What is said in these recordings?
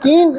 3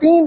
3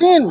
3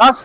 10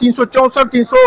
364,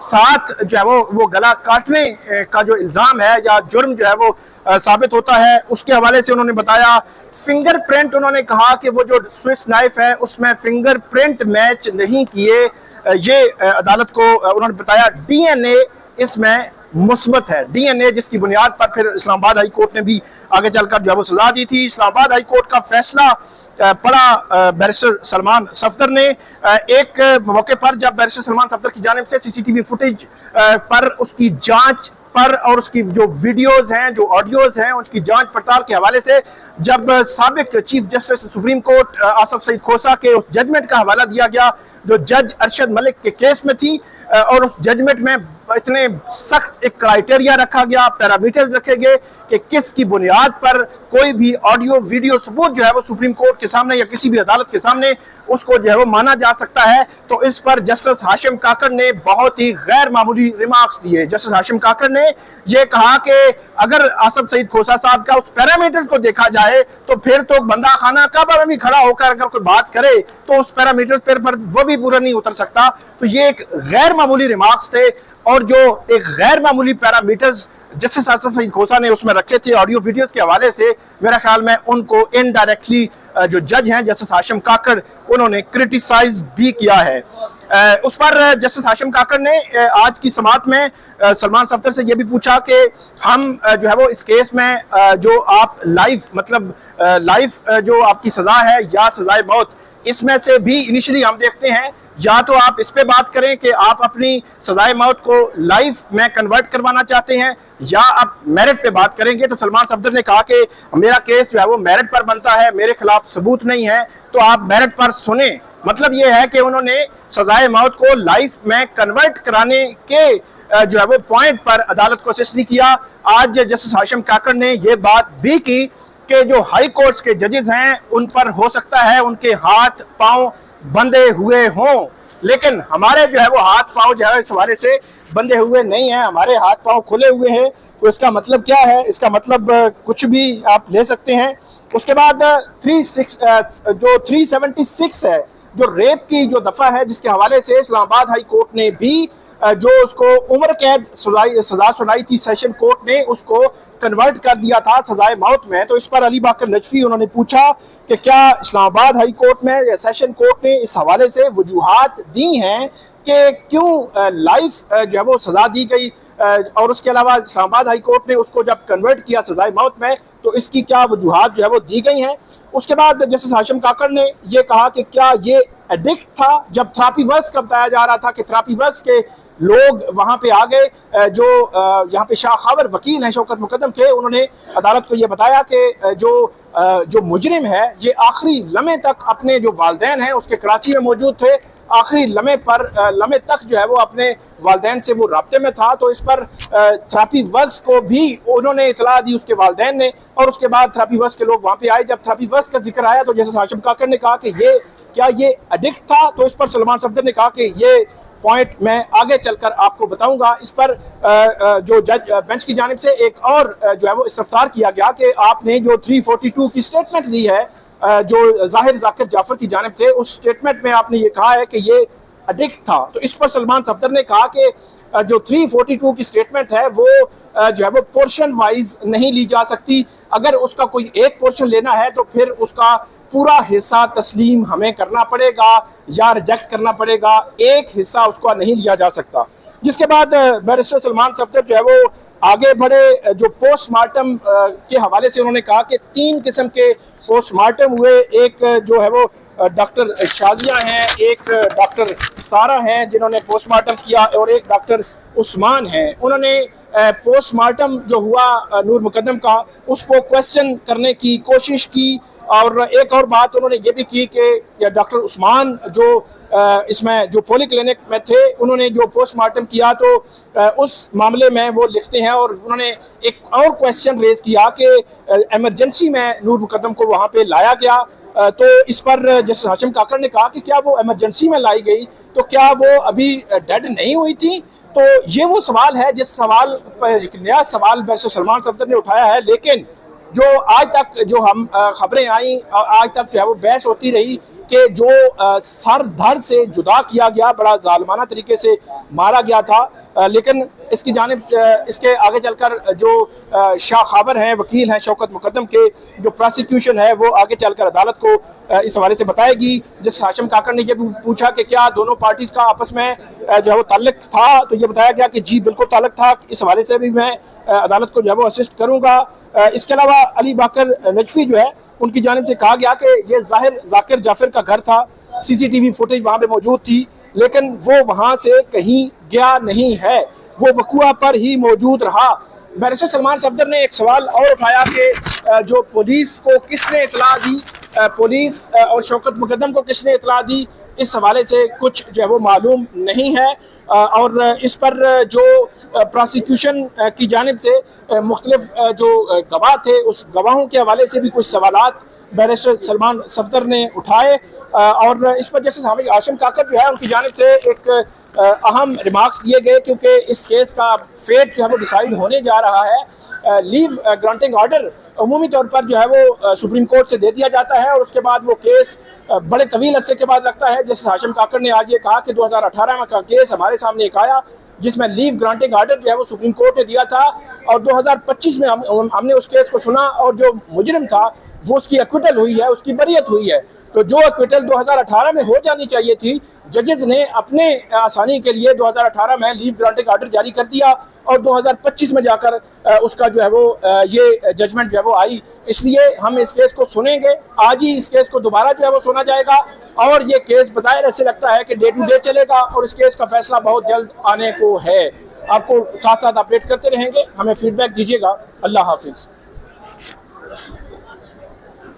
ساتھ جو ہے وہ گلا کاٹنے کا جو الزام ہے یا جرم جو ہے وہ ثابت ہوتا ہے، اس کے حوالے سے انہوں نے بتایا۔ فنگر پرنٹ انہوں نے کہا کہ وہ جو سوئس نائف ہے اس میں فنگر پرنٹ میچ نہیں کیے، یہ عدالت کو انہوں نے بتایا۔ ڈی این اے اس میں مثبت ہے، ڈی این اے جس کی بنیاد پر پھر اسلام آباد ہائی کورٹ نے بھی آگے چل کر جو ہے وہ سزا دی تھی۔ اسلام آباد ہائی کورٹ کا فیصلہ پڑھا بیرسٹر سلمان صفدر نے ایک موقع پر، جب بیرسٹر سلمان صفدر کی جانب سے سی سی ٹی وی فوٹیج پر اس کی جانچ پر اور اس کی جو ویڈیوز ہیں، جو آڈیوز ہیں، اس کی جانچ پڑتال کے حوالے سے جب سابق chief justice supreme court Asif Saeed Khosa کے اس ججمنٹ کا حوالہ دیا گیا جو جج ارشد ملک کے کیس میں تھی، اور اس ججمنٹ میں اتنے سخت ایک کرائیٹیریا رکھا گیا، پیرامیٹرز رکھے گئے کہ کس کی بنیاد پر کوئی بھی آڈیو ویڈیو ثبوت جو ہے وہ سپریم کورٹ کے سامنے یا کسی بھی عدالت کے سامنے اس کو جو ہے وہ مانا جا سکتا ہے، تو اس پر جسٹس ہاشم کاکڑ نے بہت ہی غیر معمولی ریمارکس دیے۔ جسٹس ہاشم کاکڑ نے یہ کہا کہ اگر آصف سعید کھوسہ صاحب کا اس پیرامیٹر کو دیکھا جائے تو پھر تو بندہ خانہ کعبہ میں بھی کھڑا ہو کر اگر کوئی بات کرے تو اس پیرامیٹر پر وہ بھی پورا نہیں اتر سکتا۔ تو یہ ایک غیر معمولی ریمارکس تھے، اور جو ایک غیر معمولی پیرامیٹرز جسٹس آصف سعید کھوسہ نے اس میں رکھے تھے آڈیو ویڈیوز کے حوالے سے، میرا خیال میں ان کو انڈائریکٹلی جو جج ہیں جسٹس ہاشم کاکڑ انہوں نے کرٹیسائز بھی کیا ہے۔ اس پر جسٹس ہاشم کاکڑ نے آج کی سماعت میں سلمان صفدر سے یہ بھی پوچھا کہ ہم جو ہے وہ اس کیس میں جو آپ لائف جو آپ کی سزا ہے یا سزائے موت، اس میں سے بھی انیشلی ہم دیکھتے ہیں یا تو آپ اس پہ بات کریں کہ آپ اپنی سزائے موت کو لائف میں کنورٹ کروانا چاہتے ہیں یا آپ میرٹ پہ بات کریں گے۔ تو سلمان صفدر نے کہا کہ میرا کیس جو ہے وہ میرٹ پر بنتا ہے، میرے خلاف ثبوت نہیں ہے، تو آپ میرٹ پر سنیں۔ مطلب یہ ہے کہ انہوں نے سزائے موت کو لائف میں کنورٹ کرانے کے جو ہے وہ پوائنٹ پر عدالت کو اسسٹ نہیں کیا۔ آج جسٹس ہاشم کاکڑ نے یہ بات بھی کی کہ جو ہائی کورٹس کے ججز ہیں ان پر ہو سکتا ہے ان کے ہاتھ پاؤں بندھے ہوئے ہوں، لیکن ہمارے جو ہے وہ ہاتھ پاؤں جو ہے اس حوالے سے بندھے ہوئے نہیں ہیں، ہمارے ہاتھ پاؤں کھلے ہوئے ہیں۔ تو اس کا مطلب کیا ہے؟ اس کا مطلب کچھ بھی آپ لے سکتے ہیں۔ اس کے بعد 376 ہے جو ریپ کی جو دفعہ ہے، جس کے حوالے سے اسلام آباد ہائی کورٹ نے بھی جو اس کو عمر قید سزا سنائی تھی، سیشن کورٹ نے اس کو کنورٹ کر دیا تھا سزائے موت میں۔ تو اس پر علی باقر نجفی انہوں نے پوچھا کہ کیا اسلام آباد ہائی کورٹ میں یا سیشن کورٹ نے اس حوالے سے وجوہات دی ہیں کہ کیوں لائف جو ہے وہ سزا دی گئی، اور اس کے علاوہ اسلام آباد ہائی کورٹ نے اس کو جب کنورٹ کیا سزائے موت میں تو اس کی کیا وجوہات جو ہے وہ دی گئی ہیں۔ اس کے بعد جسٹس ہاشم کاکڑ نے یہ کہا کہ کیا یہ ایڈکٹ تھا، جب تھراپی ورکس کا بتایا جا رہا تھا کہ تھراپی ورکس کے لوگ وہاں پہ آ گئے، جو یہاں پہ شاہ خاور وکیل ہیں شوکت مقدم کے، انہوں نے عدالت کو یہ بتایا کہ جو مجرم ہے یہ آخری لمحے تک اپنے جو والدین ہیں اس کے کراچی میں موجود تھے، آخری لمحے تک جو ہے وہ اپنے والدین سے وہ رابطے میں تھا۔ تو اس پر تھراپی ورکس کو بھی انہوں نے اطلاع دی اس کے والدین نے، اور اس کے بعد تھراپی ورکس کے لوگ وہاں پہ آئے۔ جب تھراپی ورکس کا ذکر آیا تو جیسے ہاشم کاکڑ نے کہا کہ کیا یہ ایڈکٹ تھا، تو اس پر سلمان صفدر نے کہا کہ یہ پوائنٹ میں آگے چل کر آپ کو بتاؤں گا۔ اس پر جو جج بینچ کی جانب سے ایک اور جو ہے وہ استفسار کیا گیا کہ آپ نے جو 342 کی سٹیٹمنٹ دی ہے جو ظاہر ذاکر جعفر کی جانب سے، اس سٹیٹمنٹ میں آپ نے یہ کہا ہے کہ یہ ایڈکٹ تھا۔ تو اس پر سلمان صفدر نے کہا کہ جو 342 کی سٹیٹمنٹ ہے وہ جو ہے وہ پورشن وائز نہیں لی جا سکتی، اگر اس کا کوئی ایک پورشن لینا ہے تو پھر اس کا پورا حصہ تسلیم ہمیں کرنا پڑے گا یا ریجیکٹ کرنا پڑے گا، ایک حصہ اس کو نہیں لیا جا سکتا۔ جس کے بعد بیرسٹر سلمان صفدر جو ہے وہ آگے بڑھے، جو پوسٹ مارٹم کے حوالے سے انہوں نے کہا کہ 3 قسم کے پوسٹ مارٹم ہوئے، ایک جو ہے وہ ڈاکٹر شازیہ ہیں، ایک ڈاکٹر سارہ ہیں جنہوں نے پوسٹ مارٹم کیا، اور ایک ڈاکٹر عثمان ہیں۔ انہوں نے پوسٹ مارٹم جو ہوا نور مقدم کا اس کو کویسچن کرنے کی کوشش کی، اور ایک اور بات انہوں نے یہ بھی کی کہ ڈاکٹر عثمان جو اس میں جو پولی کلینک میں تھے، انہوں نے جو پوسٹ مارٹم کیا تو اس معاملے میں وہ لکھتے ہیں، اور انہوں نے ایک اور کویسچن ریز کیا کہ ایمرجنسی میں نور مقدم کو وہاں پہ لایا گیا، تو اس پر جسٹس ہاشم کاکڑ نے کہا کہ کیا وہ ایمرجنسی میں لائی گئی تو کیا وہ ابھی ڈیڈ نہیں ہوئی تھی؟ تو یہ وہ سوال ہے جس سوال پر ایک نیا سوال بیرسٹر سلمان صفدر نے اٹھایا ہے، لیکن جو آج تک جو ہم خبریں آئیں اور آج تک جو ہے وہ بحث ہوتی رہی کہ جو سر دھڑ سے جدا کیا گیا، بڑا ظالمانہ طریقے سے مارا گیا تھا، لیکن اس کی جانب اس کے آگے چل کر جو شاہ خابر ہیں، وکیل ہیں شوکت مقدم کے، جو پراسیکیوشن ہے وہ آگے چل کر عدالت کو اس حوالے سے بتائے گی. جس ہاشم کاکڑ نے یہ پوچھا کہ کیا دونوں پارٹیز کا آپس میں جو ہے وہ تعلق تھا، تو یہ بتایا گیا کہ جی بالکل تعلق تھا. اس حوالے سے بھی میں عدالت کو جو ہے وہ اسسٹ کروں گا. اس کے علاوہ علی باقر نجفی جو ہے ان کی جانب سے کہا گیا کہ یہ ظاہر ذاکر جعفر کا گھر تھا، سی سی ٹی وی فوٹیج وہاں پہ موجود تھی، لیکن وہ وہاں سے کہیں گیا نہیں ہے، وہ وقوع پر ہی موجود رہا. بیرسٹر سلمان صفدر نے ایک سوال اور اٹھایا کہ جو پولیس کو کس نے اطلاع دی، پولیس اور شوکت مقدم کو کس نے اطلاع دی، اس حوالے سے کچھ جو ہے وہ معلوم نہیں ہے. اور اس پر جو پراسیکیوشن کی جانب سے مختلف جو گواہ تھے، اس گواہوں کے حوالے سے بھی کچھ سوالات بیرسٹر سلمان صفدر نے اٹھائے. اور اس پر جیسے ہاشم کاکڑ جو ہے ان کی جانب سے ایک اہم ریمارکس دیے گئے، کیونکہ اس کیس کا فیٹ جو ہے وہ ڈیسائیڈ ہونے جا رہا ہے. لیو گرانٹنگ آرڈر عمومی طور پر جو ہے وہ سپریم کورٹ سے دے دیا جاتا ہے، اور اس کے بعد وہ کیس بڑے طویل عرصے کے بعد لگتا ہے. جیسے ہاشم کاکڑ نے آج یہ کہا کہ 2018 میں کا کیس ہمارے سامنے ایک آیا جس میں لیو گرانٹنگ آرڈر جو ہے وہ سپریم کورٹ نے دیا تھا، اور 2025 میں ہم نے اس کیس کو سنا، اور جو مجرم تھا وہ اس کی ایکویٹل ہوئی ہے، اس کی بریت ہوئی ہے. تو جو ایکویٹل 2018 میں ہو جانی چاہیے تھی، ججز نے اپنے آسانی کے لیے 2018 میں لیو گرانٹنگ آرڈر جاری کر دیا، اور 2025 میں جا کر اس کا جو ہے وہ یہ ججمنٹ جو ہے وہ آئی. اس لیے ہم اس کیس کو سنیں گے، آج ہی اس کیس کو دوبارہ جو ہے وہ سنا جائے گا، اور یہ کیس بظاہر ایسے لگتا ہے کہ ڈے ٹو ڈے چلے گا، اور اس کیس کا فیصلہ بہت جلد آنے کو ہے. آپ کو ساتھ ساتھ اپڈیٹ کرتے رہیں گے، ہمیں فیڈ بیک دیجیے گا. اللہ حافظ.